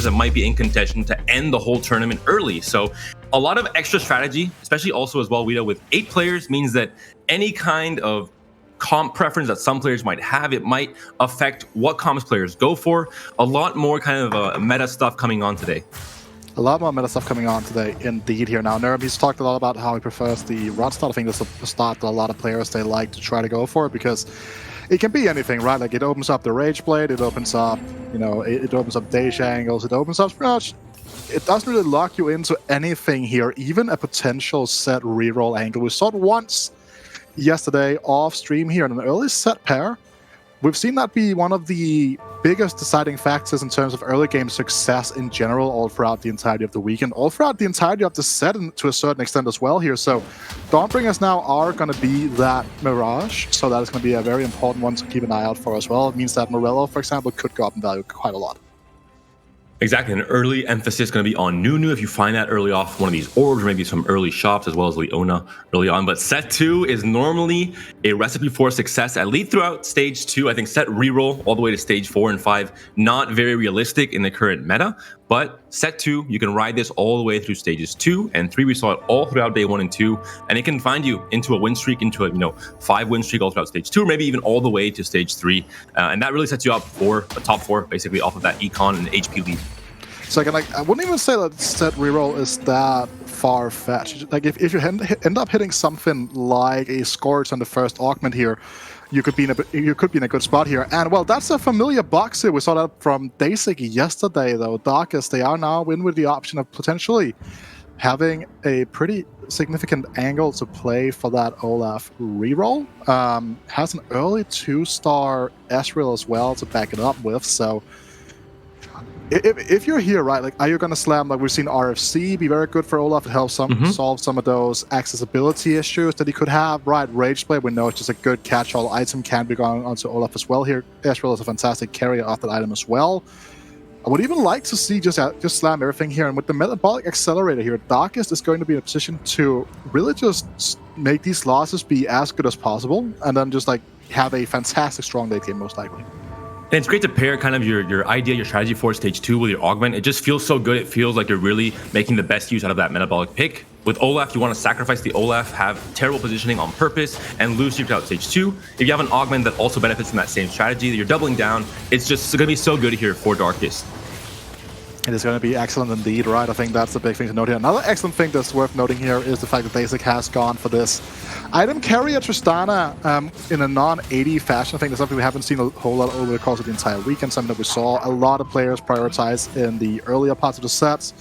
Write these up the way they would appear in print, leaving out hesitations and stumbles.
that might be in contention to end the whole tournament early. So a lot of extra strategy, especially also as well, Wida, with 8 players means that any kind of comp preference that some players might have, it might affect what comps players go for. A lot more kind of meta stuff coming on today. A lot more meta stuff coming on today, indeed. Here now, Noerum, he's talked a lot about how he prefers the run start. I think that's a start that a lot of players they like to try to go for because it can be anything, right? Like it opens up the Rage Blade, it opens up, it opens up Deisik angles, it opens up pretty much. It doesn't really lock you into anything here, even a potential set reroll angle. We saw it once yesterday off stream here in an early set pair. We've seen that be one of the biggest deciding factors in terms of early game success in general all throughout the entirety of the weekend, all throughout the entirety of the set to a certain extent as well here. So Dawnbringers now are going to be that Mirage, so that is going to be a very important one to keep an eye out for as well. It means that Morello, for example, could go up in value quite a lot. Exactly, an early emphasis going to be on Nunu if you find that early off one of these orbs, or maybe some early shops as well as Leona early on. But set 2 is normally a recipe for success, at least throughout stage 2. I think set reroll all the way to stage 4 and 5, not very realistic in the current meta. But set 2, you can ride this all the way through stages 2 and 3. We saw it all throughout day 1 and 2, and it can find you into a win streak, into a 5 win streak all throughout stage 2, or maybe even all the way to stage 3. And that really sets you up for a top 4, basically off of that econ and HP lead. So I wouldn't even say that set reroll is that far-fetched. Like if you end up hitting something like a Scourge on the first augment here, you could be in a good spot here. And well, that's a familiar box here. We saw that from Deisik yesterday, though. Darkest, they are now in with the option of potentially having a pretty significant angle to play for that Olaf reroll. Has an early 2-star Ezreal as well to back it up with. So if you're here, right, like, are you going to slam? Like, we've seen RFC be very good for Olaf. It helps solve some of those accessibility issues that he could have, right? Rage Blade, we know it's just a good catch-all item, can be going onto Olaf as well here. Ezreal is a fantastic carrier of that item as well. I would even like to see just slam everything here. And with the Metabolic Accelerator here, Darkest is going to be in a position to really just make these losses be as good as possible, and then just, like, have a fantastic strong late game, most likely. And it's great to pair kind of your idea, your strategy for stage 2 with your augment. It just feels so good. It feels like you're really making the best use out of that metabolic pick. With Olaf, you want to sacrifice the Olaf, have terrible positioning on purpose, and lose streak out stage 2. If you have an augment that also benefits from that same strategy, that you're doubling down, it's just going to be so good here for Darkest. It is going to be excellent indeed, right? I think that's the big thing to note here. Another excellent thing that's worth noting here is the fact that Deisik has gone for this item carrier Tristana in a non-AD fashion. I think that's something we haven't seen a whole lot over the course of the entire weekend, something that we saw a lot of players prioritize in the earlier parts of the sets.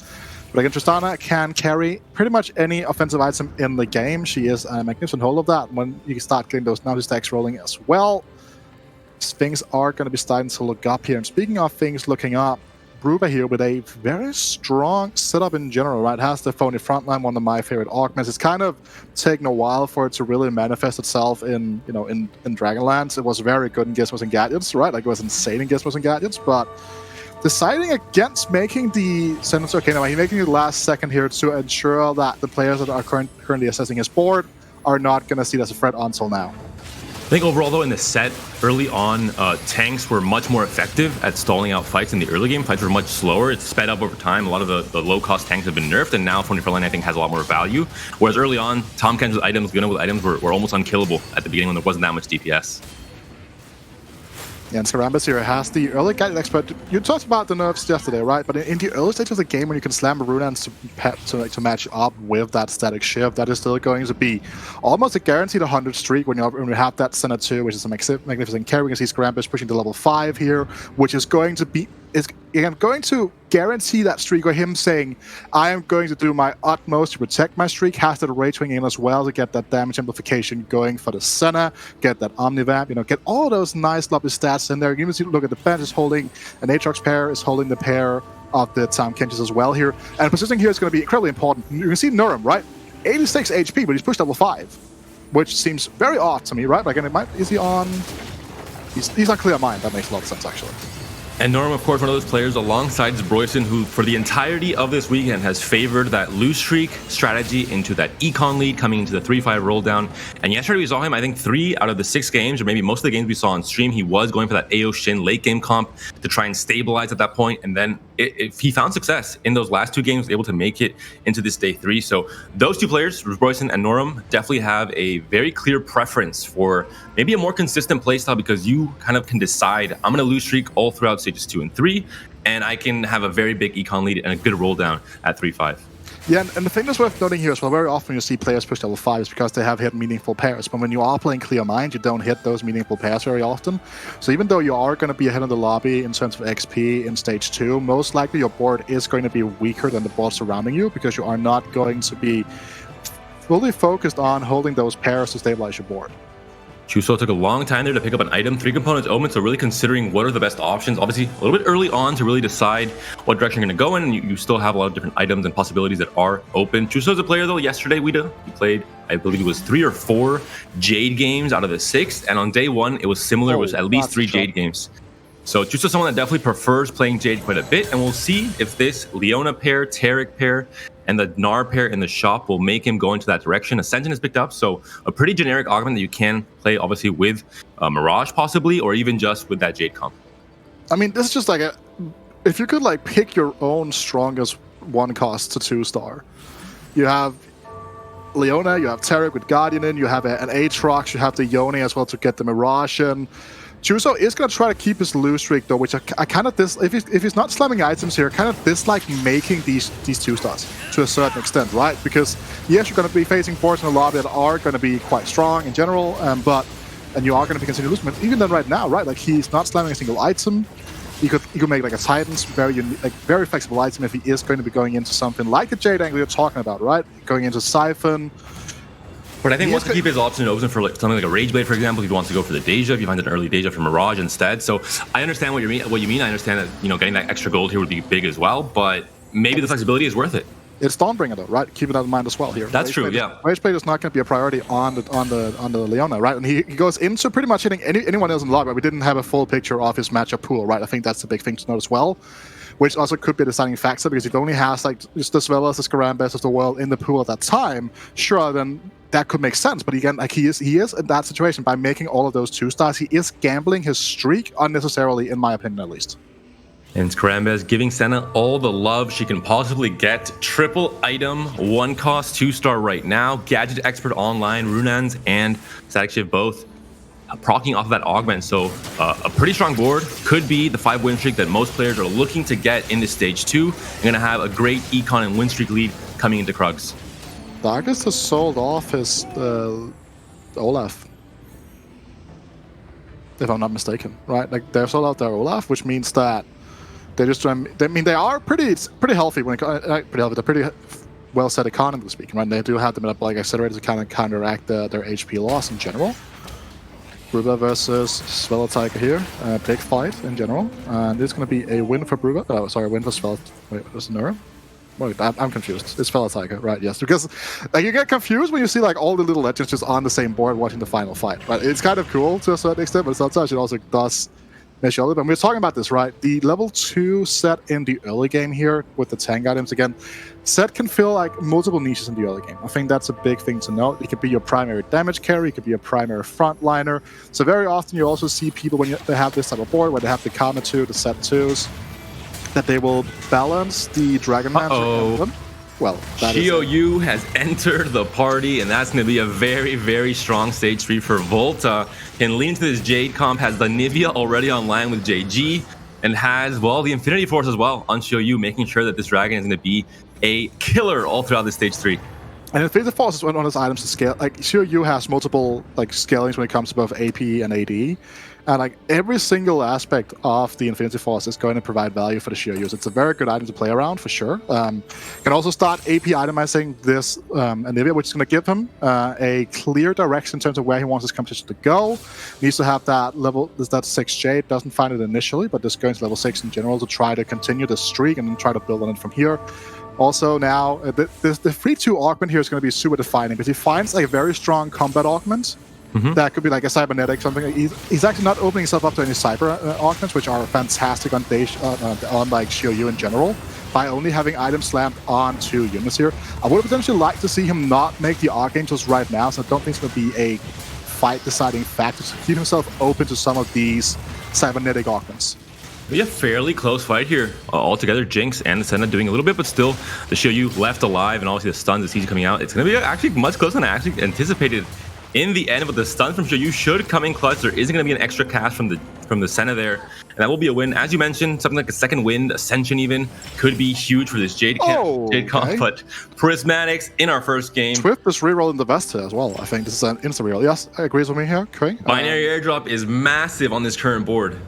But again, Tristana can carry pretty much any offensive item in the game. She is a magnificent hold of that when you start getting those naughty stacks rolling as well. Things are going to be starting to look up here. And speaking of things looking up, brubbba here with a very strong setup in general, right? Has the phony frontline, one of my favorite augments. It's kind of taken a while for it to really manifest itself in Dragonlance. It was very good in Gizmos and Gadgets, right? Like, it was insane in Gizmos and Gadgets, but deciding against making the sentence, okay, now he's making the last second here to ensure that the players that are currently assessing his board are not going to see it as a threat until now. I think overall, though, in the set, early on, tanks were much more effective at stalling out fights in the early game. Fights were much slower. It's sped up over time. A lot of the low-cost tanks have been nerfed, and now Phony Frontline, I think, has a lot more value. Whereas early on, Tahm Kench with items, Gunnar with items were almost unkillable at the beginning when there wasn't that much DPS. Yeah, and Skarambez here has the early guided expert. You talked about the nerfs yesterday, right? But in the early stage of the game, when you can slam Runans to match up with that static shift, that is still going to be almost a guaranteed 100 streak when you have that Center 2, which is a magnificent carry. We can see Skarambez pushing to level 5 here, which is going to be going to guarantee that streak, or him saying, I am going to do my utmost to protect my streak, has that Rage Wing in as well to get that damage amplification going for the center, get that Omnivamp, get all those nice lovely stats in there. You can see, look at the bench is holding an Aatrox pair, is holding the pair of the Tahm Kenches as well here. And positioning here is going to be incredibly important. You can see Noerum, right? 86 HP, but he's pushed level 5, which seems very odd to me, right? Like, and it might, is he on? He's not clear mind. That makes a lot of sense, actually. And Noerum, of course, one of those players alongside Brubbba, who for the entirety of this weekend has favored that lose streak strategy into that econ lead coming into the 3-5 roll down. And yesterday we saw him, I think 3 out of the 6 games, or maybe most of the games we saw on stream, he was going for that AO Shin late game comp to try and stabilize at that point. And then he found success in those last 2 games, able to make it into this day 3. So those 2 players, Brubbba and Noerum, definitely have a very clear preference for maybe a more consistent playstyle, because you kind of can decide, I'm going to lose streak all throughout stages 2 and 3, and I can have a very big econ lead and a good roll down at 3-5. Yeah, and the thing that's worth noting here as well, very often you see players push level 5s because they have hit meaningful pairs. But when you are playing Clear Mind, you don't hit those meaningful pairs very often. So even though you are going to be ahead of the lobby in terms of XP in stage 2, most likely your board is going to be weaker than the board surrounding you, because you are not going to be fully focused on holding those pairs to stabilize your board. Chuso took a long time there to pick up an item. 3 components open, so really considering what are the best options. Obviously, a little bit early on to really decide what direction you're going to go in, and you still have a lot of different items and possibilities that are open. Chuso's a player, though. Yesterday, he played, I believe it was 3 or 4 Jade games out of the 6, and on day 1, it was similar. It was at least 3 Jade games. So Chuso's someone that definitely prefers playing Jade quite a bit, and we'll see if this Leona pair, Taric pair, and the Gnar pair in the shop will make him go into that direction. Ascension is picked up, so a pretty generic augment that you can play, obviously, with Mirage, possibly, or even just with that Jade comp. I mean, this is just like if you could like pick your own strongest 1 cost to 2-star. You have Leona, you have Taric with Guardian in, you have an Aatrox, you have the Yone as well to get the Mirage in. Chuso is going to try to keep his lose streak, though, which I kind of if he's not slamming items here, kind of dislike making these 2-stars to a certain extent, right? Because yes, you're going to be facing boards in the lobby that are going to be quite strong in general, and you are going to be considered losing. But even then, right now, right, like he's not slamming a single item. You could make like a Titan's very flexible item if he is going to be going into something like the Jade angle you're talking about, right? Going into Siphon. But I think he wants to keep his option open for like something like a Rage Blade, for example. If he wants to go for the Deja, if you find an early Deja for Mirage instead. So I understand what you mean. I understand that, getting that extra gold here would be big as well, but maybe the flexibility is worth it. It's Dawnbringer though, right? Keeping that in mind as well here. That's true, yeah. Rage Blade is not going to be a priority on the Leona, right? And he goes into pretty much hitting anyone else in the lobby. But we didn't have a full picture of his matchup pool, right? I think that's the big thing to note as well, which also could be a deciding factor, because if he only has like just the Swellers, the Skarambez of the world in the pool at that time, sure, then that could make sense. But again, like he is in that situation by making all of those 2-stars. He is gambling his streak unnecessarily, in my opinion, at least. And Skarambez giving Senna all the love she can possibly get. Triple item, 1 cost, 2-star right now. Gadget Expert online, Runans and Static Shift both proccing off of that augment. So a pretty strong board. Could be the 5 win streak that most players are looking to get in this stage 2. You're going to have a great econ and win streak lead coming into Krugs. Darkest has sold off his Olaf, if I'm not mistaken, right? Like they've sold out their Olaf, which means that they are pretty healthy when pretty healthy. They're pretty well set economically speaking, right? And they do have the metabolic accelerators to kind of counteract their HP loss in general. Brubbba versus SwellerTiger here, big fight in general, and it's going to be a win for Brubbba. Oh, sorry, a win for Wait, was it Noerum? Wait, I'm confused. It's SwellerTiger, right? Yes, because like you get confused when you see like all the little legends just on the same board watching the final fight. Right? It's kind of cool to a certain extent, but sometimes it also does mess you up. And we're talking about this, right? The level 2 set in the early game here with the tank items again. Set can fill like multiple niches in the early game. I think that's a big thing to note. It could be your primary damage carry, it could be your primary frontliner. So very often you also see people when they have this type of board, where they have the Karma 2, the set 2s, that they will balance the Dragon Mancer. Well, Xiaoyu has entered the party, and that's going to be a very, very strong stage 3 for Volta. Can lean to this Jade comp, has the Nivea already online with JG, and has, well, the Infinity Force as well on Xiaoyu, making sure that this Dragon is going to be a killer all throughout this stage 3. And Infinity Force is one of those items to scale. Like, Xiaoyu has multiple like scalings when it comes to both AP and AD. And like every single aspect of the Infinity Force is going to provide value for the Xiaoyus. It's a very good item to play around for sure. Can also start AP itemizing this Anivia, which is going to give him a clear direction in terms of where he wants his competition to go. Needs to have that level, that 6 Jade. Doesn't find it initially, but just going to level 6 in general to try to continue the streak and then try to build on it from here. Also now, the free 2 augment here is going to be super defining, because he finds a very strong combat augment That could be like a cybernetic, something. He's actually not opening himself up to any cyber augments, which are fantastic on like Xiaoyu in general, by only having items slammed onto units here. I would potentially like to see him not make the Archangels right now, so I don't think it's going to be a fight-deciding factor to keep himself open to some of these cybernetic augments. Be a fairly close fight here. Altogether, Jinx and the Senna doing a little bit, but still the Xiaoyu left alive, and obviously the stuns, the siege coming out. It's going to be actually much closer than I actually anticipated in the end, but the stun from Xiaoyu should come in clutch. There isn't going to be an extra cast from the Senna there, and that will be a win. As you mentioned, something like a second wind, Ascension even, could be huge for this Jade comp, but Prismatics in our first game. Swift is rerolling the vest here as well. I think this is an instant reroll. Yes, agrees with me here, Craig. Binary airdrop is massive on this current board.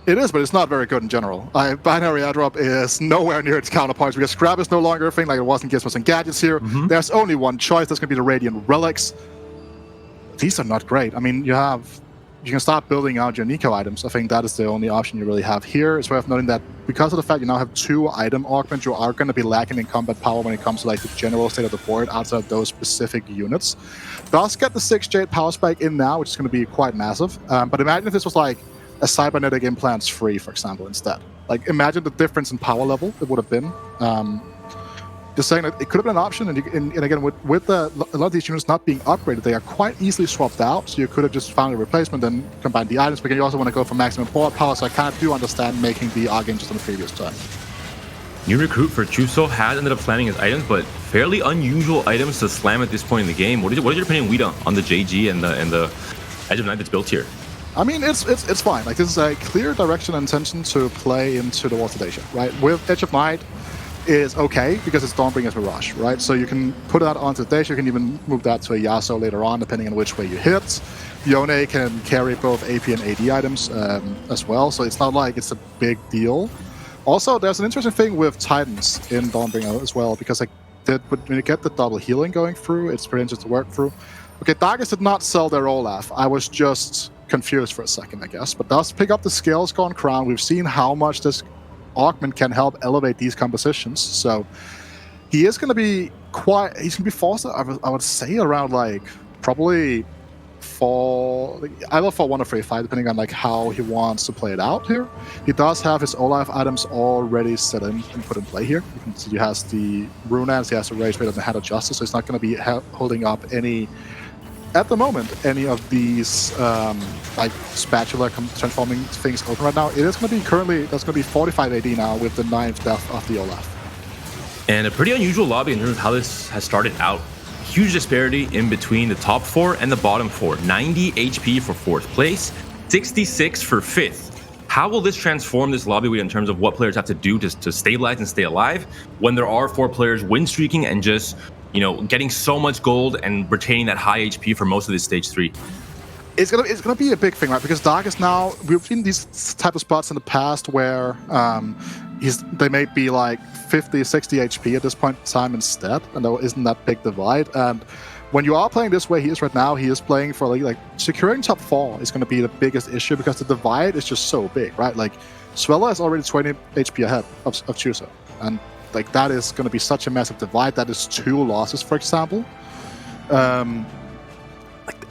It is, but it's not very good in general. Binary airdrop is nowhere near its counterparts because Scrap is no longer a thing like it was in Gizmos and Gadgets here. There's only one choice. That's going to be the Radiant Relics. These are not great. I mean, you can start building out your Nico items. I think that is the only option you really have here. It's worth noting that because of the fact you now have 2 item augments, you are going to be lacking in combat power when it comes to like the general state of the board outside of those specific units. Does get the 6 Jade power spike in now, which is going to be quite massive. But imagine if this was like a cybernetic implants free, for example, instead. Like, imagine the difference in power level it would have been. Just saying that it could have been an option, and again, with a lot of these units not being upgraded, they are quite easily swapped out, so you could have just found a replacement and combined the items, but you also want to go for maximum board power, so I kind of do understand making the Archangels on the previous turn. New recruit for Chuso has ended up slamming his items, but fairly unusual items to slam at this point in the game. What is your opinion, Wida, on the JG and the Edge of Night that's built here? I mean, it's fine. Like, this is a clear direction and intention to play into the Wall of Dacia, right? With Edge of Night is okay because it's Dawnbringer's Mirage, right? So you can put that onto Dacia, you can even move that to a Yasuo later on, depending on which way you hit. Yone can carry both AP and AD items as well, so it's not like it's a big deal. Also, there's an interesting thing with Titans in Dawnbringer as well, because like when you get the double healing going through, it's pretty interesting to work through. Okay, Darkest did not sell their Olaf. I was just confused for a second, I guess, but does pick up the Scales Gone Crown. We've seen how much this augment can help elevate these compositions, so he is going to be he's going to be forced, I would say, around like probably either for 1 or 3 5, depending on like how he wants to play it out here. He does have his Olaf items already set in and put in play here. You can see he has the Runans, he has the Rage Rate and the Hand of Justice, so he's not going to be holding up at the moment, any of these like spatula transforming things open right now. It is going to be that's going to be 45 AD now with the 9th death of the Olaf. And a pretty unusual lobby in terms of how this has started out. Huge disparity in between the top 4 and the bottom 4. 90 HP for 4th place, 66 for 5th. How will this transform this lobby in terms of what players have to do to stabilize and stay alive when there are 4 players win streaking and just, you know, getting so much gold and retaining that high HP for most of this stage 3? It's gonna be a big thing, right? Because Darkest now, we've seen these type of spots in the past where they may be like 50, 60 HP at this point in time instead, and there isn't that big divide. And when you are playing this way he is right now, he is playing for like securing top 4 is going to be the biggest issue because the divide is just so big, right? Like Sweller is already 20 HP ahead of Chuso, and like that is going to be such a massive divide. That is 2 losses, for example.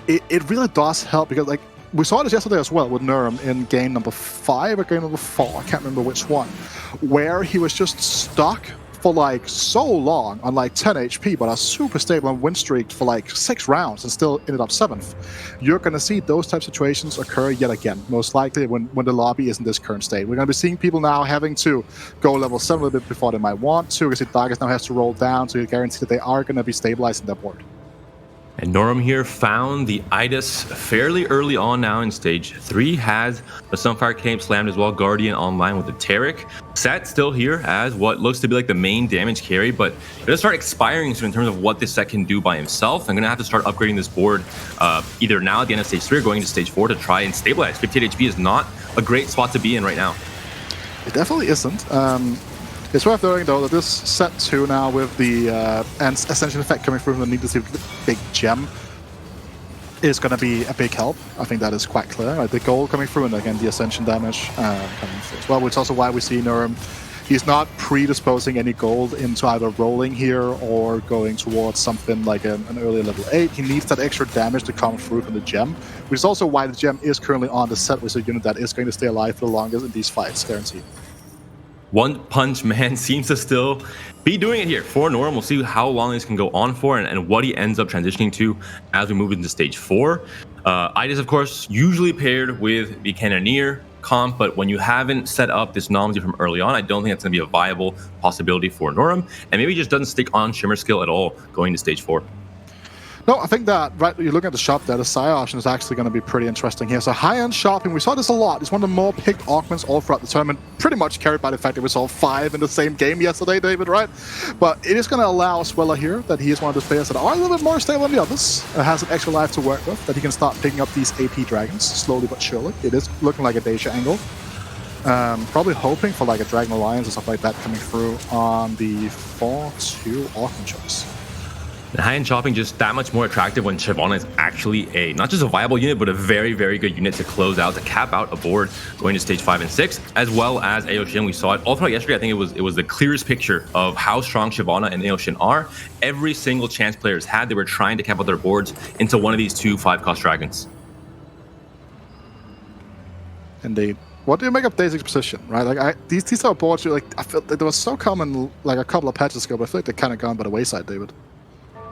It really does help because like we saw this yesterday as well with Noerum in game number 5 or game number 4, I can't remember which one, where he was just stuck for like so long on like 10 HP, but are super stable and win streaked for like 6 rounds and still ended up 7th. You're going to see those type of situations occur yet again, most likely when the lobby is in this current state. We're going to be seeing people now having to go level 7 a little bit before they might want to, because the Darkest now has to roll down to guarantee that they are going to be stabilizing their board. And Noerum here found the Idus fairly early on now in stage 3, has the Sunfire Cape slammed as well, Guardian online with the Taric. Set still here as what looks to be like the main damage carry, but it's going to start expiring soon in terms of what this set can do by himself. I'm going to have to start upgrading this board either now at the end of stage 3 or going into stage 4 to try and stabilize. 58 HP is not a great spot to be in right now. It definitely isn't. It's worth noting, though, that this set 2 now with the Ascension effect coming through from the needlessly big gem is going to be a big help. I think that is quite clear. Right? The gold coming through and again the Ascension damage coming through as well, which is also why we see Noerum He's not predisposing any gold into either rolling here or going towards something like an earlier level 8. He needs that extra damage to come through from the gem, which is also why the gem is currently on the set with a unit that is going to stay alive for the longest in these fights, guaranteed. One Punch Man seems to still be doing it here for Noerum. We'll see how long this can go on for and what he ends up transitioning to as we move into stage 4. Itis, of course, usually paired with the Cannoneer comp, but when you haven't set up this Nomsy from early on, I don't think that's going to be a viable possibility for Noerum, and maybe he just doesn't stick on Shimmer skill at all going to stage 4. No, I think that, right, you're looking at the shop there, the Sire option is actually going to be pretty interesting here. So high-end shopping, we saw this a lot. It's one of the more picked augments all throughout the tournament, pretty much carried by the fact that we saw 5 in the same game yesterday, David, right? But it is going to allow Sweller here, that he is one of those players that are a little bit more stable than the others, and has an extra life to work with, that he can start picking up these AP dragons, slowly but surely. It is looking like a Deisik angle. Probably hoping for like a Dragon Alliance or stuff like that coming through on the 4-2 augment choice. And high-end shopping just that much more attractive when Shyvana is actually a not just a viable unit, but a very, very good unit to close out, to cap out a board going to stage 5 and 6, as well as Aoshin. We saw it all throughout yesterday. I think it was the clearest picture of how strong Shyvana and Aoshin are. Every single chance players had, they were trying to cap out their boards into one of these 2 5-cost dragons. Indeed. What do you make of Deisik's position, right? Like these are boards, like I feel that they were so common like a couple of patches ago, but I feel like they're kind of gone by the wayside, David.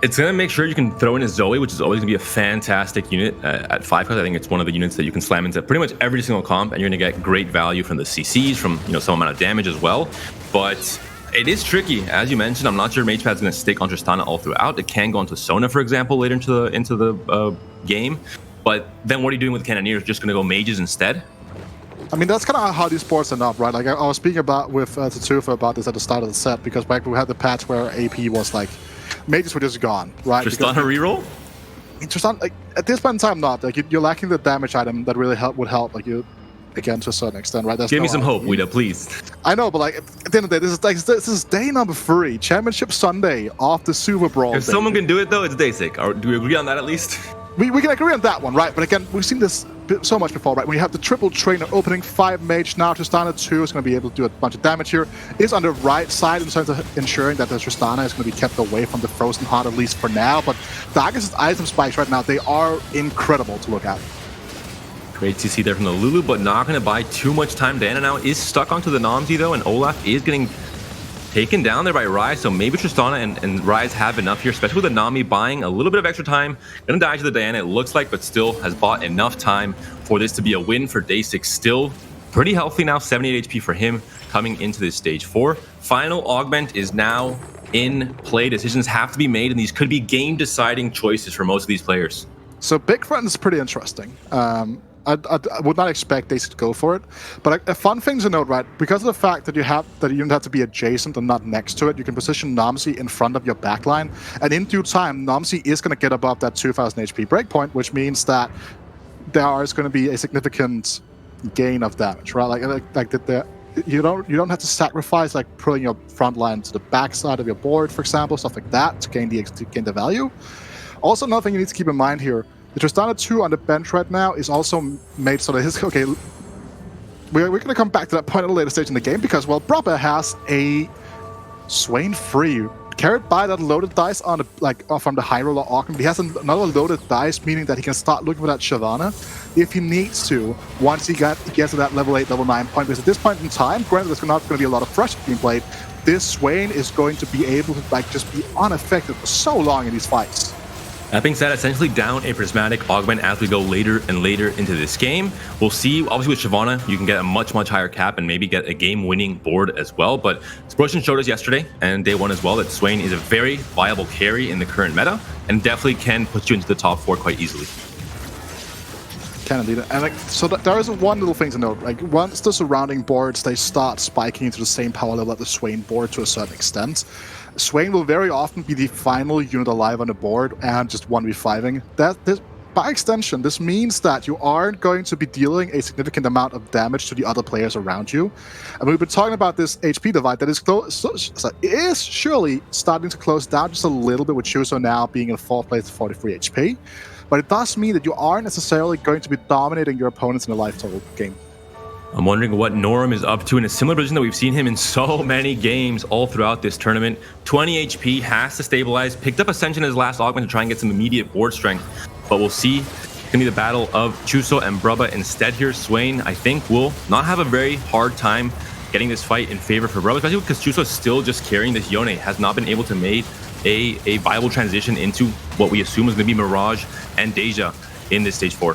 It's going to make sure you can throw in a Zoe, which is always going to be a fantastic unit at 5 cost. I think it's one of the units that you can slam into pretty much every single comp, and you're going to get great value from the CCs, from some amount of damage as well. But it is tricky, as you mentioned. I'm not sure Magepad's going to stick on Tristana all throughout. It can go into Sona, for example, later into the game. But then what are you doing with Cannoneers? Just going to go mages instead? I mean, that's kind of how these boards end up, right? Like I was speaking about with Tatufa about this at the start of the set, because back we had the patch where AP was like, mages were just gone, right? Tristana reroll? Tristana, like at this point in time, not like you're lacking the damage item that really would help, like you again to a certain extent, right? Give me some hope, Wida, please. I know, but like at the end of the day, this is day number 3, Championship Sunday off the Superbrawl. If someone can do it though, it's Deisik. Or do we agree on that at least? We can agree on that one, right? But again, we've seen this so much before, right? When you have the triple trainer opening 5 mage, now Tristana 2 is going to be able to do a bunch of damage here. Is on the right side in terms of ensuring that the Tristana is going to be kept away from the Frozen Heart, at least for now. But Darkness's item spikes right now, they are incredible to look at. Great to see there from the Lulu, but not going to buy too much time. Diana now is stuck onto the Nomsy though, and Olaf is getting taken down there by Rise, so maybe Tristana and Rise have enough here, especially with the Nami buying a little bit of extra time. Gonna die to the Diana, it looks like, but still has bought enough time for this to be a win for Deisik. Still pretty healthy now, 78 HP for him coming into this stage 4. Final augment is now in play. Decisions have to be made, and these could be game-deciding choices for most of these players. So Big Friend is pretty interesting. I would not expect Deisik to go for it, but a fun thing to note, right? Because of the fact that you don't have to be adjacent and not next to it, you can position Nomsy in front of your backline, and in due time, Nomsy is going to get above that 2,000 HP breakpoint, which means that there is going to be a significant gain of damage, right? You don't have to sacrifice like pulling your front line to the back side of your board, for example, stuff like that to gain the value. Also, another thing you need to keep in mind here. The Tristana 2 on the bench right now is also made so that his... Okay, we're going to come back to that point at a later stage in the game because, well, brubbba has a Swain free, carried by that loaded dice on the, from the high roller augment. He has another loaded dice, meaning that he can start looking for that Shyvana if he needs to, once he gets to that level 8, level 9 point. Because at this point in time, granted there's not going to be a lot of fresh being played, this Swain is going to be able to just be unaffected for so long in these fights. That being said, essentially down a prismatic augment as we go later and later into this game. We'll see, obviously with Shyvana, you can get a much higher cap and maybe get a game-winning board as well. But Sprotion showed us yesterday and day 1 as well that Swain is a very viable carry in the current meta and definitely can put you into the top 4 quite easily. Can indeed. And so there is one little thing to note. Like once the surrounding boards they start spiking into the same power level as the Swain board to a certain extent, Swain will very often be the final unit alive on the board and just 1v5ing. By extension, this means that you aren't going to be dealing a significant amount of damage to the other players around you. And we've been talking about this HP divide that is surely starting to close down just a little bit with Shuso now being in 4th place at 43 HP. But it does mean that you aren't necessarily going to be dominating your opponents in a life total game. I'm wondering what Noerum is up to in a similar position that we've seen him in so many games all throughout this tournament. 20 HP, has to stabilize, picked up Ascension as his last augment to try and get some immediate board strength. But we'll see. It's going to be the battle of Chuso and brubbba instead here. Swain, I think, will not have a very hard time getting this fight in favor for brubbba, especially because Chuso is still just carrying this Yone, has not been able to make a viable transition into what we assume is going to be Mirage and Deja in this stage 4.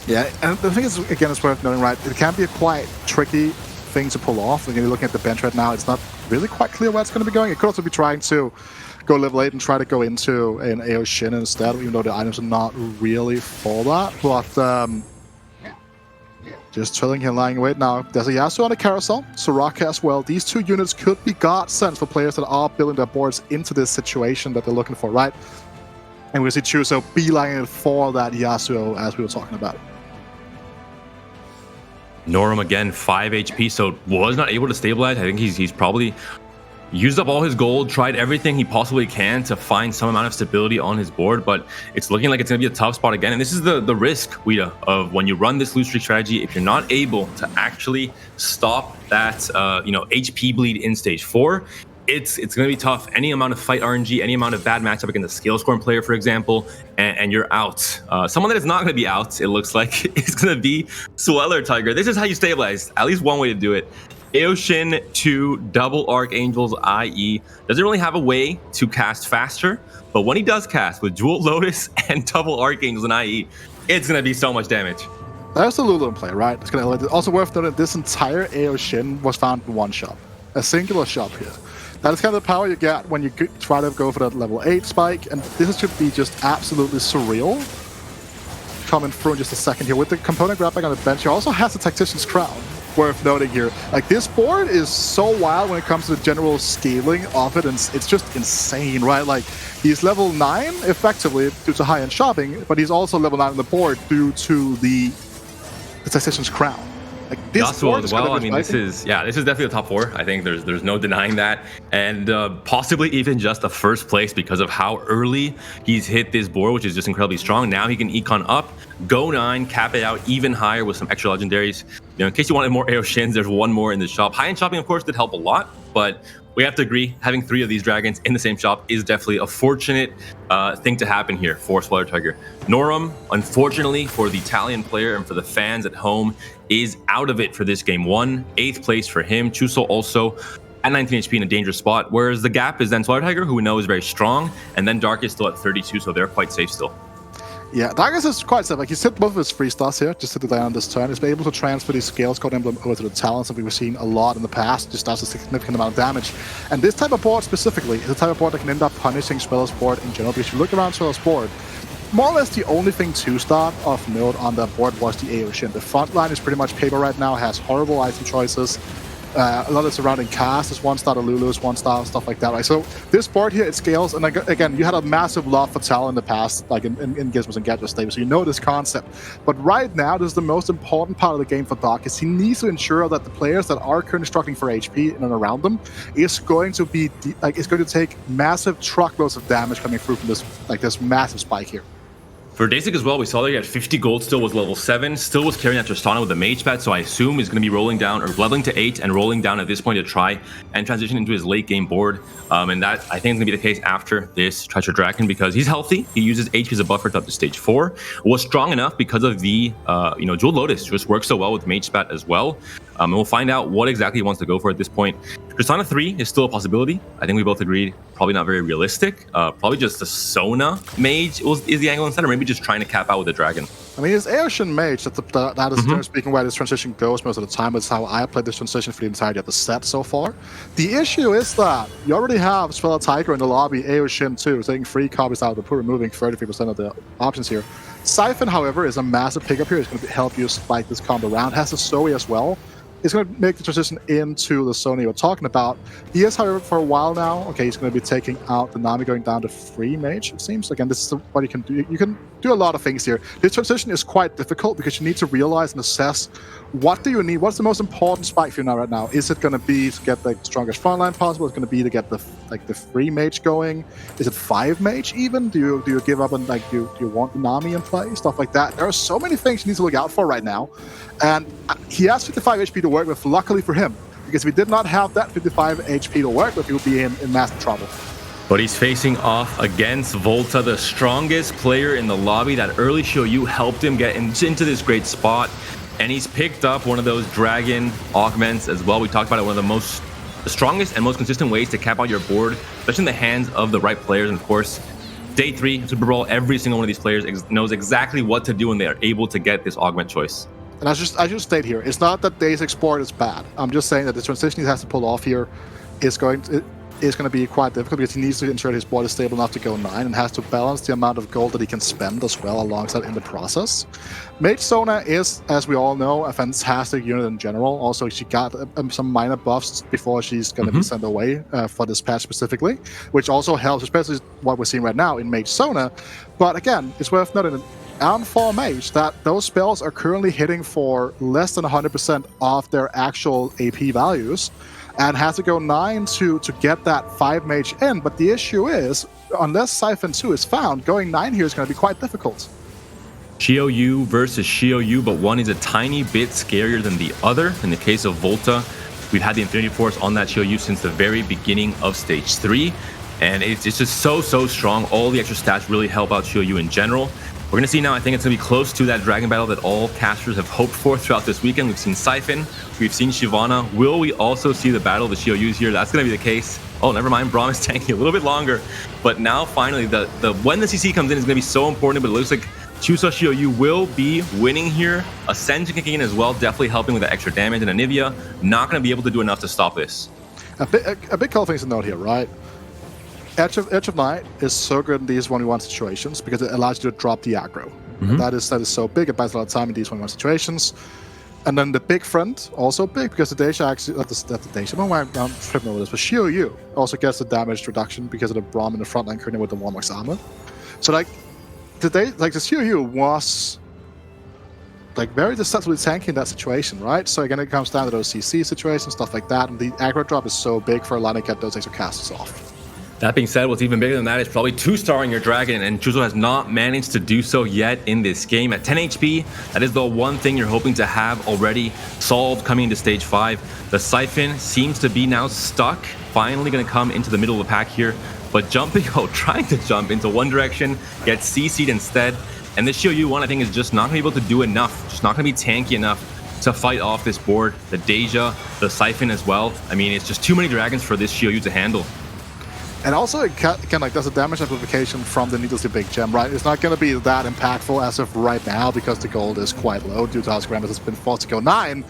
Yeah, and the thing is, again, it's worth noting, right? It can be a quite tricky thing to pull off. Again, you're looking at the bench right now. It's not really quite clear where it's going to be going. It could also be trying to go level 8 and try to go into an AO Shin instead, even though the items are not really for that. But just chilling here, lying in wait now. There's a Yasuo on the carousel, Soraka as well. These two units could be godsends for players that are building their boards into this situation that they're looking for, right? And we see Chuso beelining it for that Yasuo, as we were talking about. Noerum again, 5 HP, so was not able to stabilize. I think he's probably used up all his gold, tried everything he possibly can to find some amount of stability on his board, but it's looking like it's going to be a tough spot again. And this is the risk, Wida, of when you run this lose streak strategy. If you're not able to actually stop that HP bleed in stage 4, it's going to be tough. Any amount of fight RNG, any amount of bad matchup against a scale scoring player, for example, and you're out. Someone that is not going to be out, it looks like, is going to be SwellerTiger. This is how you stabilize. At least one way to do it. Aoshin to double Archangels, IE. Doesn't really have a way to cast faster, but when he does cast with Jewel Lotus and double Archangels and IE, it's going to be so much damage. There's the Lulu in play, right? It's going to also worth noting this entire Aoshin was found in one shop. A singular shop here. That is kind of the power you get when you try to go for that level 8 spike, and this should be just absolutely surreal. Coming through in just a second here with the component grab back on the bench. He also has the Tactician's Crown, worth noting here. Like, this board is so wild when it comes to the general scaling of it, and it's just insane, right? Like, he's level 9 effectively due to high-end shopping, but he's also level 9 on the board due to the Tactician's Crown. Like, this Yasuo as well. I mean, this is definitely the top 4. I think there's no denying that, and possibly even just the first place because of how early he's hit this board, which is just incredibly strong. Now he can econ up, go 9, cap it out even higher with some extra legendaries. In case you wanted more Aoshins, there's one more in the shop. High-end shopping, of course, did help a lot, but we have to agree, having 3 of these dragons in the same shop is definitely a fortunate thing to happen here for SwellerTiger. Noerum, unfortunately for the Italian player and for the fans at home, is out of it for this game 1. 8th place for him. Chuso also at 19 HP in a dangerous spot, whereas the gap is then SwellerTiger, who we know is very strong, and then Dark is still at 32, so they're quite safe still. Yeah, Darkus is quite safe. Like, he's hit both of his 3 stars here, just to the on this turn. He's been able to transfer these Scales Code Emblem over to the Talons that we've seen a lot in the past. Just does a significant amount of damage. And this type of board specifically is the type of board that can end up punishing Sweller's board in general. Because if you look around Sweller's board, more or less the only thing 2-star of note on the board was the Aoshin. The front line is pretty much paper right now, has horrible item choices. A lot of surrounding cast is 1-star to Lulu's, 1-star, stuff like that, right? So this board here, it scales, and again, you had a massive love for Tal in the past, like in Gizmos and Gadget Stable, so you know this concept. But right now, this is the most important part of the game for Doc, is he needs to ensure that the players that are currently struggling for HP in and around them is going to be, is going to take massive truckloads of damage coming through from this massive spike here. For Deisik as well, we saw that he had 50 gold, still was level 7, still was carrying that Tristana with the mage pet, so I assume he's going to be rolling down, or leveling to 8 and rolling down at this point to try and transition into his late game board. And that, I think, is going to be the case after this Treasure Dragon, because he's healthy, he uses HP as a buffer to up to stage 4, was strong enough because of the, Jewel Lotus just works so well with mage spat as well. And we'll find out what exactly he wants to go for at this point. Tristana 3 is still a possibility. I think we both agreed, probably not very realistic. Probably just the Sona mage is the angle instead, or maybe just trying to cap out with a dragon. I mean, it's Aoshin mage, that is generally speaking where this transition goes most of the time. It's how I played this transition for the entirety of the set so far. The issue is that you already have SwellerTiger in the lobby, Aoshin too, taking 3 copies out of the pool, removing 33% of the options here. Siphon, however, is a massive pickup here. It's going to help you spike this combo around. Has a Zoe as well. is going to make the transition into the zone you're talking about. He is, however, for a while now. Okay, he's going to be taking out the Nami, going down to 3 mage, it seems. Again, this is what you can do. You can do a lot of things here. This transition is quite difficult because you need to realize and assess what do you need. What's the most important spike for you now right now? Is it going to be to get the strongest front line possible? Is it going to be to get the 3 mage going? Is it 5 mage even? Do you give up and do you want the Nami in play? Stuff like that. There are so many things you need to look out for right now. And he has 55 HP to work with, luckily for him. Because if he did not have that 55 HP to work with, he would be in massive trouble. But he's facing off against Volta, the strongest player in the lobby. That early Xiaoyu helped him get into this great spot. And he's picked up one of those dragon augments as well. We talked about it, one of the strongest and most consistent ways to cap out your board, especially in the hands of the right players. And of course, day 3, Superbrawl, every single one of these players knows exactly what to do when they are able to get this augment choice. And I just state here, it's not that Deisik board is bad. I'm just saying that the transition he has to pull off here is going to be quite difficult because he needs to ensure his board is stable enough to go 9 and has to balance the amount of gold that he can spend as well alongside in the process. Mage Sona is, as we all know, a fantastic unit in general. Also, she got some minor buffs before she's going to be sent away for this patch specifically, which also helps, especially what we're seeing right now in Mage Sona. But again, it's worth noting on 4 mage that those spells are currently hitting for less than 100% of their actual AP values, and has to go 9 to get that 5 mage in. But the issue is, unless Siphon 2 is found, going 9 here is going to be quite difficult. Xiaoyu versus Xiaoyu, but one is a tiny bit scarier than the other. In the case of Volta, we've had the Infinity Force on that Xiaoyu since the very beginning of Stage 3, and it's just so strong. All the extra stats really help out Xiaoyu in general. We're going to see now, I think it's going to be close to that Dragon Battle that all casters have hoped for throughout this weekend. We've seen Siphon, we've seen Shyvana. Will we also see the battle of the Xiaoyus here? That's going to be the case. Oh, never mind, Braum is tanking a little bit longer. But now, finally, when the CC comes in is going to be so important, but it looks like Chusa Xiaoyu will be winning here. Ascension kicking in as well, definitely helping with the extra damage, and Anivia not going to be able to do enough to stop this. A big couple things to note here, right? Edge of Night is so good in these 1v1 situations because it allows you to drop the aggro. That is so big. It buys a lot of time in these 1v1 situations. And then the big friend, also big because the Deisha actually, not the Deisha, I don't know why I'm tripping over this, but Xiaoyu also gets the damage reduction because of the Braum in the front line currently with the 1max armor. So the Xiaoyu was very deceptively tanky in that situation, right? So again, it comes down to those CC situations, stuff like that, and the aggro drop is so big for allowing to get those extra casters off. That being said, what's even bigger than that is probably 2-starring your dragon, and Chuzo has not managed to do so yet in this game. At 10 HP, that is the one thing you're hoping to have already solved coming into Stage 5. The Siphon seems to be now stuck, finally going to come into the middle of the pack here, but trying to jump into one direction, gets CC'd instead, and this Xiaoyu one I think is just not going to be able to do enough, just not going to be tanky enough to fight off this board. The Deja, the Siphon as well. I mean, it's just too many dragons for this Xiaoyu to handle. And also, it does a damage amplification from the needlessly big gem, right? It's not going to be that impactful as of right now because the gold is quite low due to how Skarambez has been forced to go 9.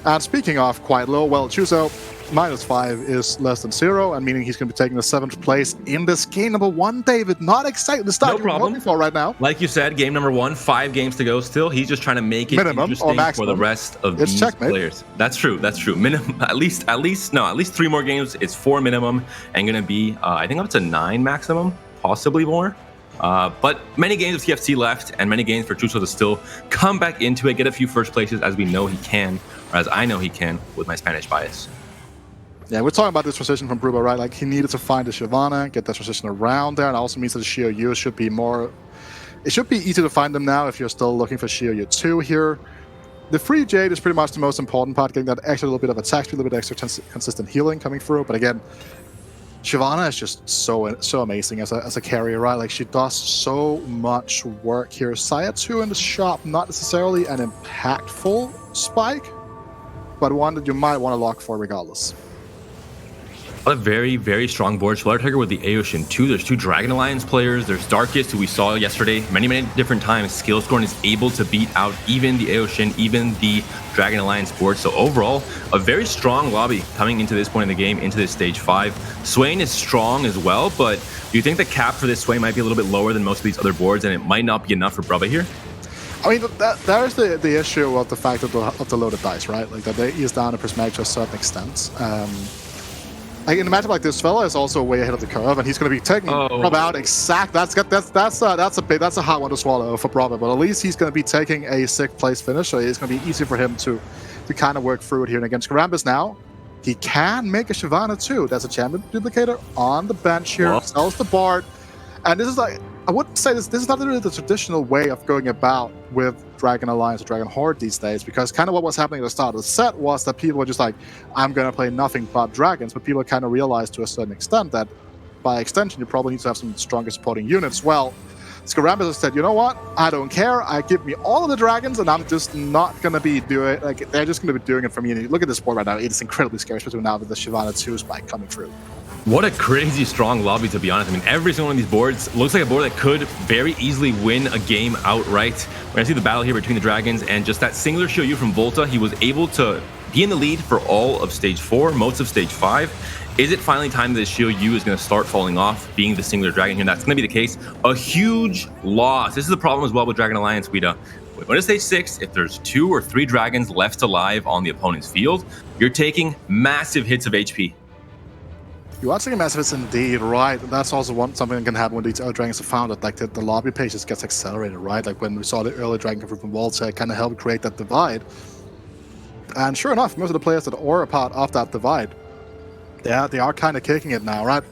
And speaking of quite low, well, Chuzo -5 is less than 0, and meaning he's going to be taking the 7th place in this game number 1, David. Not exciting to start. No problem. For right now. Like you said, game number 1, 5 games to go still. He's just trying to make it minimum interesting for the rest of these players. That's true. Minimum, at least 3 more games. It's 4 minimum, and going to be, I think up to 9 maximum, possibly more. But many games of TFT left, and many games for Chuzo to still come back into it, get a few first places as we know he can, or as I know he can with my Spanish bias. Yeah, we're talking about this transition from brubbba, right? Like, he needed to find the Shyvana, get that transition around there, and it also means that the Xiaoyu should be more... It should be easy to find them now if you're still looking for Xiaoyu 2 here. The free Jade is pretty much the most important part, getting that extra little bit of attack speed, a little bit extra consistent healing coming through. But again, Shyvana is just so amazing as a carrier, right? Like, she does so much work here. Saya 2 in the shop, not necessarily an impactful spike, but one that you might want to lock for regardless. A very strong board. SwellerTiger with the Aoshin 2. There's 2 Dragon Alliance players. There's Darkest, who we saw yesterday many different times. Skillscorn is able to beat out even the Aoshin, even the Dragon Alliance board. So overall, a very strong lobby coming into this point in the game, into this Stage 5. Swain is strong as well, but do you think the cap for this Swain might be a little bit lower than most of these other boards, and it might not be enough for brubbba here? I mean, there is the issue of the fact of the loaded dice, right? Like that they ease down a prismatic to a certain extent. Like in a matchup like this, Sveller is also way ahead of the curve, and he's going to be taking brubbba out exact. That's a hard one to swallow for brubbba, but at least he's going to be taking a 6th place finish, so it's going to be easy for him to kind of work through it here. And against Skarambez now, he can make a Shyvana too. There's a champion duplicator on the bench here, sells the Bard, and this is like, I wouldn't say this is not really the traditional way of going about with Dragon Alliance or Dragon Horde these days, because kind of what was happening at the start of the set was that people were just like, I'm going to play nothing but dragons, but people kind of realized to a certain extent that by extension you probably need to have some stronger supporting units. Well, Skarambez said, you know what, I don't care, give me all of the dragons and I'm just not going to be doing it, like they're just going to be doing it for me. And look at this board right now, it's incredibly scary, especially now with the Shyvana 2 spike coming through. What a crazy strong lobby, to be honest. I mean, every single one of these boards looks like a board that could very easily win a game outright. When I see the battle here between the dragons and just that singular Shio Yu from Volta, he was able to be in the lead for all of stage 4, most of stage 5. Is it finally time that Shio Yu is going to start falling off, being the singular dragon here? That's going to be the case. A huge loss. This is the problem as well with Dragon Alliance, Guida. When it's stage 6, if there's 2 or 3 dragons left alive on the opponent's field, you're taking massive hits of HP. You are taking massive hits indeed, right? That's also something that can happen when these other dragons are found, that like the lobby page just gets accelerated, right? Like when we saw the early dragon come from Volta, it kind of helped create that divide. And sure enough, most of the players that are a part of that divide, they are kind of kicking it now, right?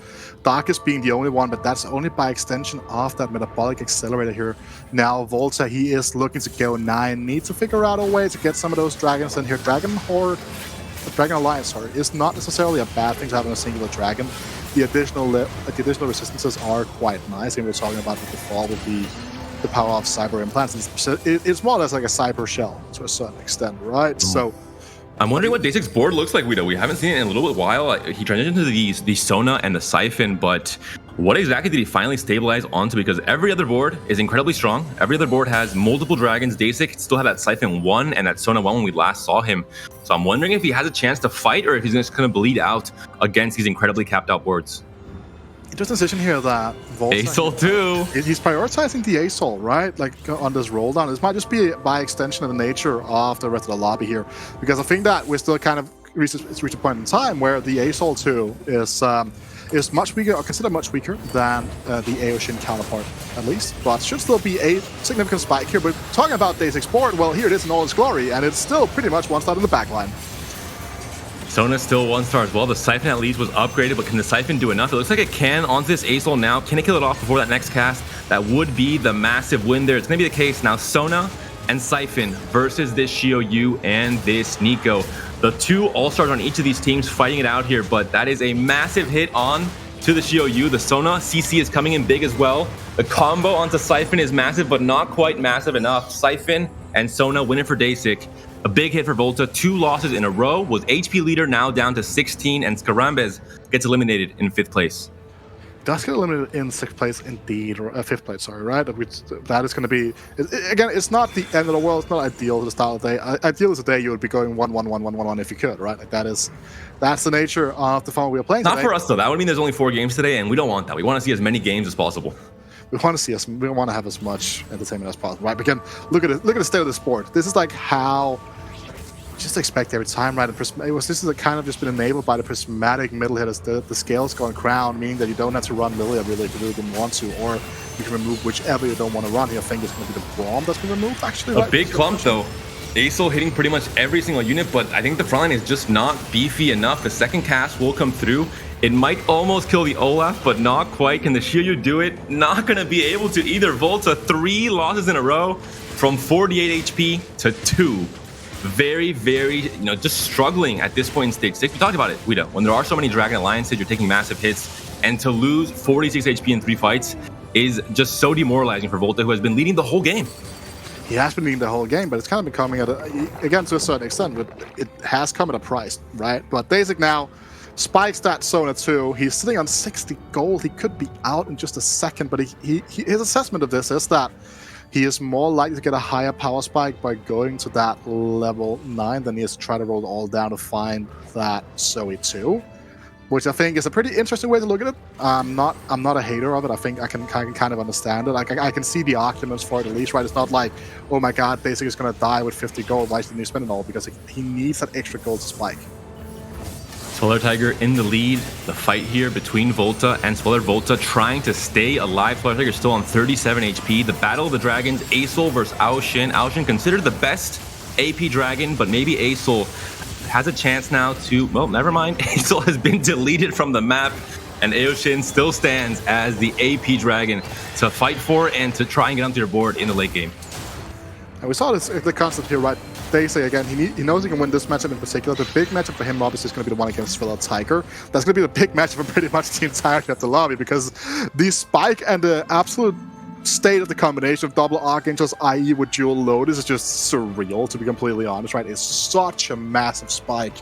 Darkest being the only one, but that's only by extension of that metabolic accelerator here. Now Volta, he is looking to go 9, needs to figure out a way to get some of those dragons in here. Dragon Alliance, sorry, is not necessarily a bad thing to have on a singular dragon. The additional resistances are quite nice, and we're talking about the fall with the power of cyber implants. It's more or less like a cyber shell to a certain extent, right? So I'm wondering what Deisik's board looks like, Guido. We haven't seen it in a little bit while. He transitioned to the Sona and the Siphon, but what exactly did he finally stabilize onto? Because every other board is incredibly strong. Every other board has multiple dragons. Deisik still had that Siphon 1 and that Sona 1 when we last saw him. So I'm wondering if he has a chance to fight or if he's just going to bleed out against these incredibly capped out boards. Interesting decision here that Volta, Asol too. He's prioritizing the Asol, right? Like on this roll down. This might just be by extension of the nature of the rest of the lobby here, because I think that we're still kind of reached a point in time where the Asol 2 is much weaker, or considered much weaker than the Aoshin counterpart, at least. But should still be a significant spike here. But talking about Deisik's board, well, here it is in all its glory, and it's still pretty much one star in the backline. Sona's still 1 star as well. The Siphon at least was upgraded, but can the Siphon do enough? It looks like it can onto this Asol now. Can it kill it off before that next cast? That would be the massive win there. It's going to be the case now. Sona and Siphon versus this Shio Yu and this Nico. The 2 all-stars on each of these teams fighting it out here, but that is a massive hit on to the Shio Yu. The Sona CC is coming in big as well. The combo onto Siphon is massive, but not quite massive enough. Siphon and Sona winning for Deisik. A big hit for Volta. 2 losses in a row. Was HP leader, now down to 16, and Skarambez gets eliminated in 5th place. Does get eliminated in 6th place indeed, or 5th place, sorry, right? That is going to be, again, it's not the end of the world. It's not ideal to the start of the day. Ideal is a day you would be going 1-1-1-1-1-1 if you could, right? Like that's the nature of the format we are playing Not today. for us though. That would mean there's only 4 games today, and we don't want that. We want to see as many games as possible. We want to have as much entertainment as possible, right? But again, look at the state of the sport. This is like how just expect every time, right? This is kind of just been enabled by the prismatic middle hitters. The scales going crown, meaning that you don't have to run Lilia really if you really didn't want to, or you can remove whichever you don't want to run. Here, I think it's going to be the Braum that's been removed, actually. A big clump, though. Asol hitting pretty much every single unit, but I think the front line is just not beefy enough. The second cast will come through. It might almost kill the Olaf, but not quite. Can the Shio Yu do it? Not going to be able to either. Volta, 3 losses in a row from 48 HP to 2. Very, very, just struggling at this point in stage 6. We talked about it, Guido. When there are so many Dragon Alliances, you're taking massive hits, and to lose 46 HP in 3 fights is just so demoralizing for Volta, who has been leading the whole game. He has been leading the whole game, but it's kind of been coming at again, to a certain extent, but it has come at a price, right? But Deisik now spikes that Sona 2. He's sitting on 60 gold. He could be out in just a second, but his assessment of this is that he is more likely to get a higher power spike by going to that level 9 than he is to try to roll it all down to find that Zoe 2. which I think is a pretty interesting way to look at it. I'm not a hater of it. I think I can kind of understand it. Like I can see the arguments for it at least, right? It's not like, oh my god, Deisik is gonna die with 50 gold. Why didn't you spend it all? Because he needs that extra gold to spike. SwellerTiger in the lead. The fight here between Volta and Sweller. Volta trying to stay alive. SwellerTiger still on 37 HP. The Battle of the Dragons, Asol versus Aoshin. Aoshin considered the best AP dragon, but maybe Asol has a chance now to, well, never mind. Asol has been deleted from the map, and Aoshin still stands as the AP dragon to fight for and to try and get onto your board in the late game. And we saw this the concept here, right? Deisik again, he knows he can win this matchup in particular. The big matchup for him obviously is going to be the one against SwellerTiger. That's going to be the big matchup for pretty much the entirety of the lobby, because the spike and the absolute state of the combination of double Archangels, i.e. with dual Lotus, is just surreal, to be completely honest, right? It's such a massive spike.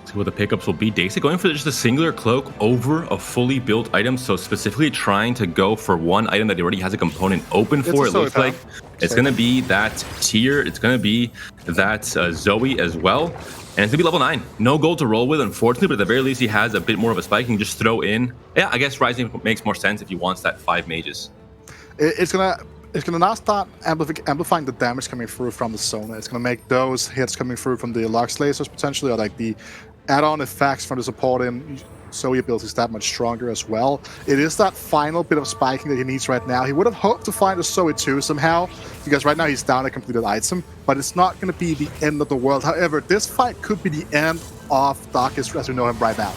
See what the pickups will be. Deisik going for just a singular cloak over a fully built item, so specifically trying to go for one item that he already has a component open for. It looks like it's going to be that tier, it's going to be that Zoe as well. And it's going to be level 9. No gold to roll with, unfortunately, but at the very least, he has a bit more of a spike. He can just throw in. Yeah, I guess Rising makes more sense if he wants that 5 mages. It's gonna now start amplifying the damage coming through from the Sona. It's gonna make those hits coming through from the Lux lasers potentially, or like the add-on effects from the support in Zoe abilities that much stronger as well. It is that final bit of spiking that he needs right now. He would have hoped to find a Zoe 2 somehow, because right now he's down a completed item, but it's not going to be the end of the world. However, this fight could be the end of Darkest as we know him right now.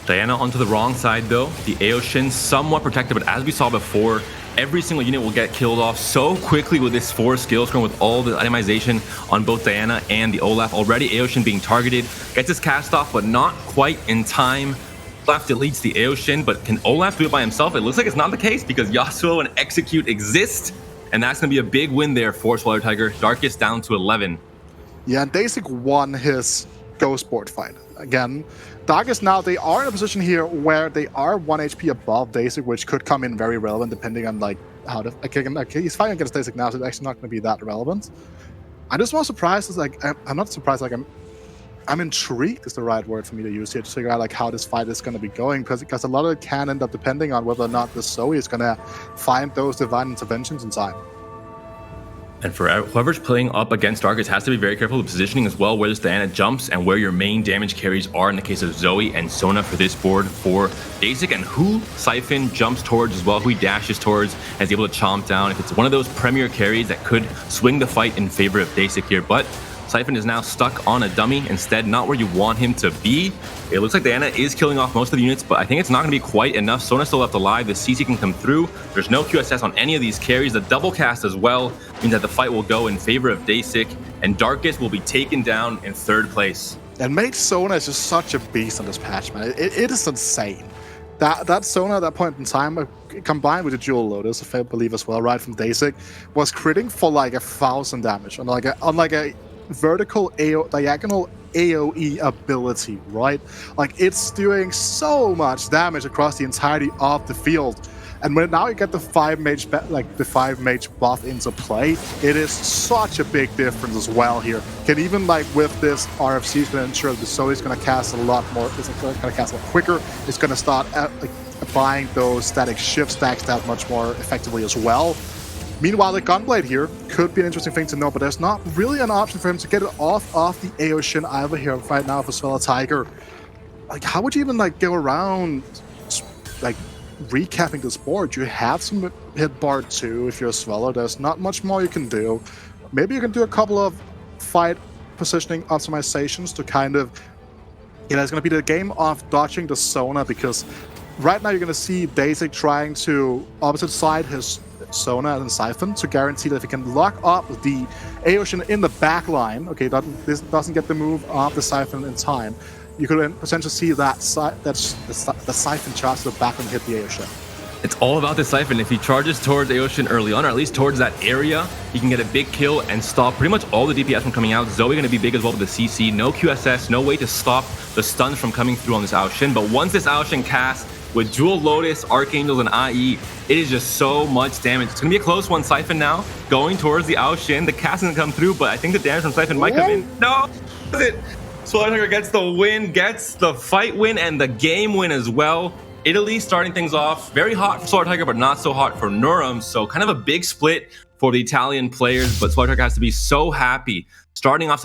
Diana onto the wrong side though. The Aoshin somewhat protected, but as we saw before, every single unit will get killed off so quickly with this 4 skill screen, with all the itemization on both Diana and the Olaf. Already Aoshin being targeted, gets his cast off, but not quite in time. Olaf deletes the Aoshin, but can Olaf do it by himself? It looks like it's not the case, because Yasuo and Execute exist, and that's going to be a big win there for SwellerTiger. Darkest down to 11. Yeah, and Deisik won his Ghost board fight. Again, Darkest now, they are in a position here where they are 1 HP above Deisik, which could come in very relevant depending on like how to... Okay, he's fighting against Deisik now, so it's actually not going to be that relevant. I'm just more surprised, like, I'm not surprised, like, I'm intrigued is the right word for me to use here to figure out like how this fight is going to be going, because a lot of it can end up depending on whether or not the Zoe is going to find those divine interventions in time. And for whoever's playing up against Darkest has to be very careful with positioning as well, where this Diana jumps and where your main damage carries are in the case of Zoe and Sona for this board for Deisik, and who Siphon jumps towards as well, who he dashes towards and is able to chomp down. If it's one of those premier carries that could swing the fight in favor of Deisik here, but Siphon is now stuck on a dummy instead, not where you want him to be. It looks like Diana is killing off most of the units, but I think it's not going to be quite enough. Sona still left alive. The CC can come through. There's no QSS on any of these carries. The double cast as well means that the fight will go in favor of Deisik, and Darkest will be taken down in 3rd place. And mate, Sona is just such a beast on this patch, man. It is insane. That Sona at that point in time, combined with the dual Lotus, I believe as well, right, from Deisik, was critting for like 1,000 damage on like a vertical diagonal AoE ability, right? Like, it's doing so much damage across the entirety of the field. And when now you get the 5 mage buff into play, it is such a big difference as well here. Can even like with this RFC, it's going to ensure that the Zoe is going to cast a lot more. It's going to cast a lot quicker. It's going to start like applying those static shift stacks that much more effectively as well. Meanwhile, the Gunblade here could be an interesting thing to know, but there's not really an option for him to get it off the Aoshin either here right now for SwellerTiger. Like, how would you even like go around like recapping this board? You have some hit bar 2 if you're a Sweller. There's not much more you can do. Maybe you can do a couple of fight positioning optimizations to kind of, you know, it's going to be the game of dodging the Sona, because right now you're going to see Deisik trying to opposite side his Sona and Siphon to guarantee that if he can lock up the Aoshin in the back line, okay, this doesn't get the move of the Siphon in time, you could potentially see that the Siphon charge to the back and hit the Aoshin. It's all about the Siphon. If he charges towards Aoshin early on, or at least towards that area, he can get a big kill and stop pretty much all the DPS from coming out. Zoe going to be big as well with the CC. No QSS, no way to stop the stuns from coming through on this Aoshin. But once this Aoshin casts, with dual Lotus, Archangels, and IE, it is just so much damage. It's going to be a close one. Siphon now going towards the Aoshin. The cast doesn't come through, but I think the damage from Siphon might come in. No! SwellerTiger gets the win, gets the fight win, and the game win as well. Italy starting things off very hot for SwellerTiger, but not so hot for Noerum. So kind of a big split for the Italian players, but SwellerTiger has to be so happy starting off